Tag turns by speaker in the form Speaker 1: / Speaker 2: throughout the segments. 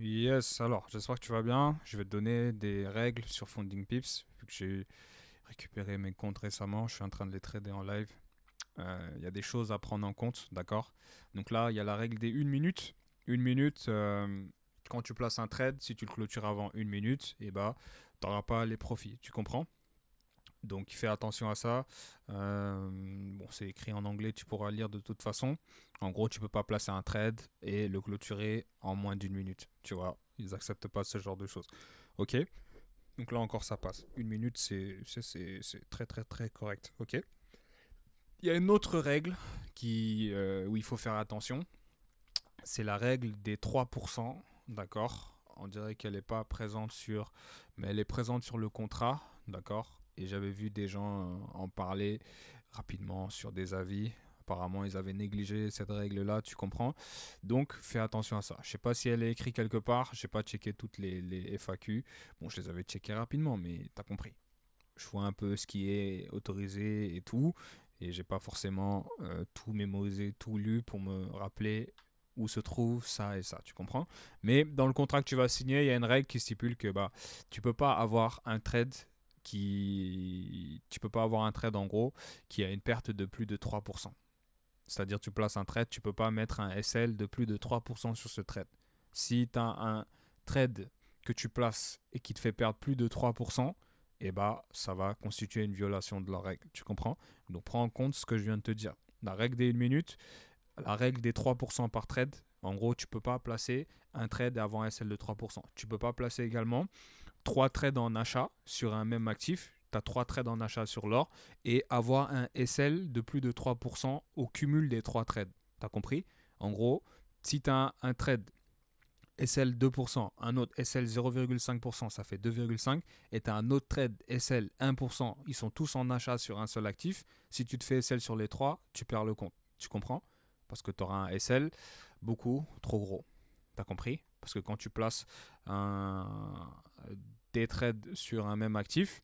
Speaker 1: Yes, alors j'espère que tu vas bien. Je vais te donner des règles sur Funding Pips, vu que j'ai récupéré mes comptes récemment, je suis en train de les trader en live. Il y a des choses à prendre en compte, d'accord? Donc là, il y a la règle des 1 minute. 1 minute, quand tu places un trade, si tu le clôtures avant 1 minute, et bah, tu n'auras pas les profits, tu comprends? Donc fais attention à ça. Bon, c'est écrit en anglais, tu pourras lire de toute façon. En gros, tu peux pas placer un trade et le clôturer en moins d'1 minute. Tu vois, ils acceptent pas ce genre de choses. Ok. Donc là encore, ça passe. 1 minute, c'est très très très correct. Ok. Il y a une autre règle où il faut faire attention. C'est la règle des 3%. D'accord. On dirait qu'elle n'est pas présente mais elle est présente sur le contrat. D'accord. Et j'avais vu des gens en parler rapidement sur des avis. Apparemment, ils avaient négligé cette règle-là, tu comprends. Donc, fais attention à ça. Je sais pas si elle est écrite quelque part. Je n'ai pas checké toutes les FAQ. Bon, je les avais checkées rapidement, mais tu as compris. Je vois un peu ce qui est autorisé et tout. Et j'ai pas forcément tout mémorisé, tout lu pour me rappeler où se trouve ça et ça, tu comprends? Mais dans le contrat que tu vas signer, il y a une règle qui stipule que bah tu peux pas avoir un trade tu peux pas avoir un trade en gros qui a une perte de plus de 3%. C'est-à-dire tu places un trade, tu peux pas mettre un SL de plus de 3% sur ce trade. Si tu as un trade que tu places et qui te fait perdre plus de 3%, eh bah, ça va constituer une violation de la règle. Tu comprends? Donc prends en compte ce que je viens de te dire. La règle des 1 minute, la règle des 3% par trade. En gros, tu ne peux pas placer un trade avant un SL de 3%. Tu ne peux pas placer également 3 trades en achat sur un même actif. Tu as 3 trades en achat sur l'or et avoir un SL de plus de 3% au cumul des 3 trades. Tu as compris? En gros, si tu as un trade SL 2%, un autre SL 0,5%, ça fait 2,5, et tu as un autre trade SL 1%, ils sont tous en achat sur un seul actif. Si tu te fais SL sur les 3, tu perds le compte. Tu comprends? Parce que tu auras un SL beaucoup trop gros. T'as compris? Parce que quand tu places des trades sur un même actif,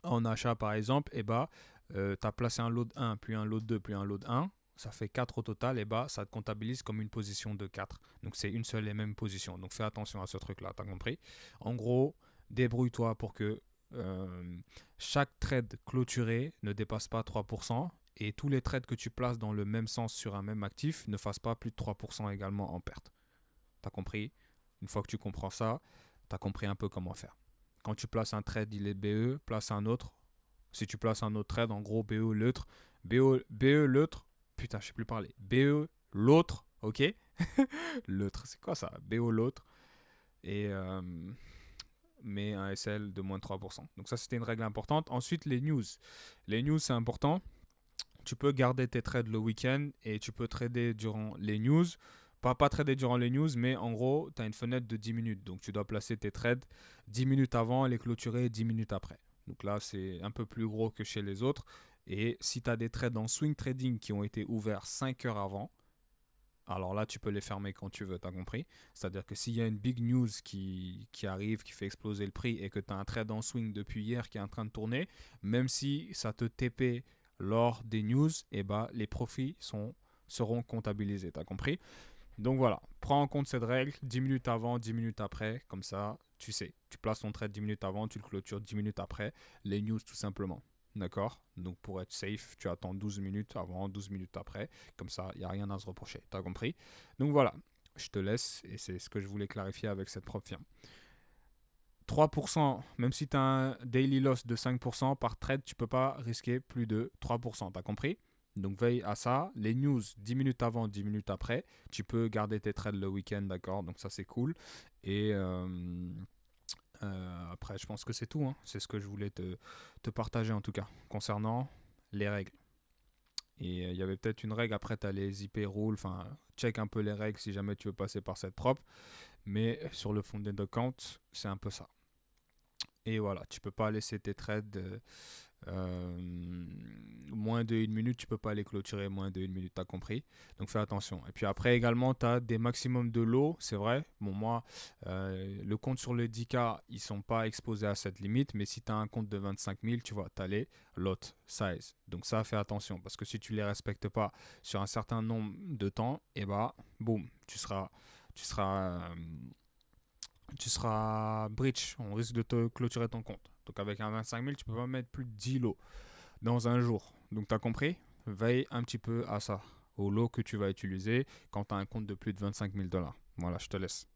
Speaker 1: en achat par exemple, et bah, tu as placé un lot 1, puis un lot 2, puis un lot 1, ça fait 4 au total, et bah, ça te comptabilise comme une position de 4. Donc c'est une seule et même position. Donc fais attention à ce truc-là, t'as compris? En gros, débrouille-toi pour que euh, chaque trade clôturé ne dépasse pas 3%, et tous les trades que tu places dans le même sens sur un même actif ne fassent pas plus de 3% également en perte. T'as compris? Une fois que tu comprends ça, t'as compris un peu comment faire. Quand tu places un trade, il est BE, place un autre. Si tu places un autre trade, en gros, BE l'autre. BE l'autre. Putain, je sais plus parler. BE l'autre, ok? L'autre, c'est quoi ça? BO l'autre. Et mais un SL de moins de 3%. Donc ça, c'était une règle importante. Ensuite, les news. Les news, c'est important. Tu peux garder tes trades le week-end et tu peux trader durant les news. Pas trader durant les news, mais en gros, tu as une fenêtre de 10 minutes. Donc tu dois placer tes trades 10 minutes avant et les clôturer 10 minutes après. Donc là, c'est un peu plus gros que chez les autres. Et si tu as des trades en swing trading qui ont été ouverts 5 heures avant, alors là, tu peux les fermer quand tu veux, t'as compris? C'est-à-dire que s'il y a une big news qui arrive, qui fait exploser le prix et que tu as un trade en swing depuis hier qui est en train de tourner, même si ça te TP lors des news, eh ben, les profits seront comptabilisés, t'as compris? Donc voilà, prends en compte cette règle, 10 minutes avant, 10 minutes après, comme ça, tu sais. Tu places ton trade 10 minutes avant, tu le clôtures 10 minutes après, les news tout simplement. D'accord? Donc pour être safe, tu attends 12 minutes avant, 12 minutes après. Comme ça, il n'y a rien à se reprocher. T'as compris? Donc voilà, je te laisse et c'est ce que je voulais clarifier avec cette propre firme. 3%, même si tu as un daily loss de 5% par trade, tu peux pas risquer plus de 3%. T'as compris? Donc veille à ça. Les news 10 minutes avant, 10 minutes après. Tu peux garder tes trades le week-end, d'accord? Donc ça c'est cool. Et après, je pense que c'est tout, hein. C'est ce que je voulais te partager en tout cas concernant les règles. Et il y avait peut-être une règle, après tu as les IP rules, enfin check un peu les règles si jamais tu veux passer par cette prop. Mais sur le fond des comptes, c'est un peu ça. Et voilà, tu peux pas laisser tes trades moins de 1 minute, tu peux pas les clôturer moins de 1 minute, t'as compris? Donc fais attention. Et puis après également, tu as des maximums de lots, c'est vrai. Bon, moi, le compte sur le 10K, ils sont pas exposés à cette limite, mais si tu as un compte de 25 000, tu vois, tu as les lot size. Donc ça, fais attention, parce que si tu les respectes pas sur un certain nombre de temps, et bah, boum, tu seras tu seras breach. On risque de te clôturer ton compte. Donc avec un 25 000, tu peux pas mettre plus de 10 lots dans un jour. Donc tu as compris? Veille un petit peu à ça, au lot que tu vas utiliser quand tu as un compte de plus de 25 000 $. Voilà, je te laisse.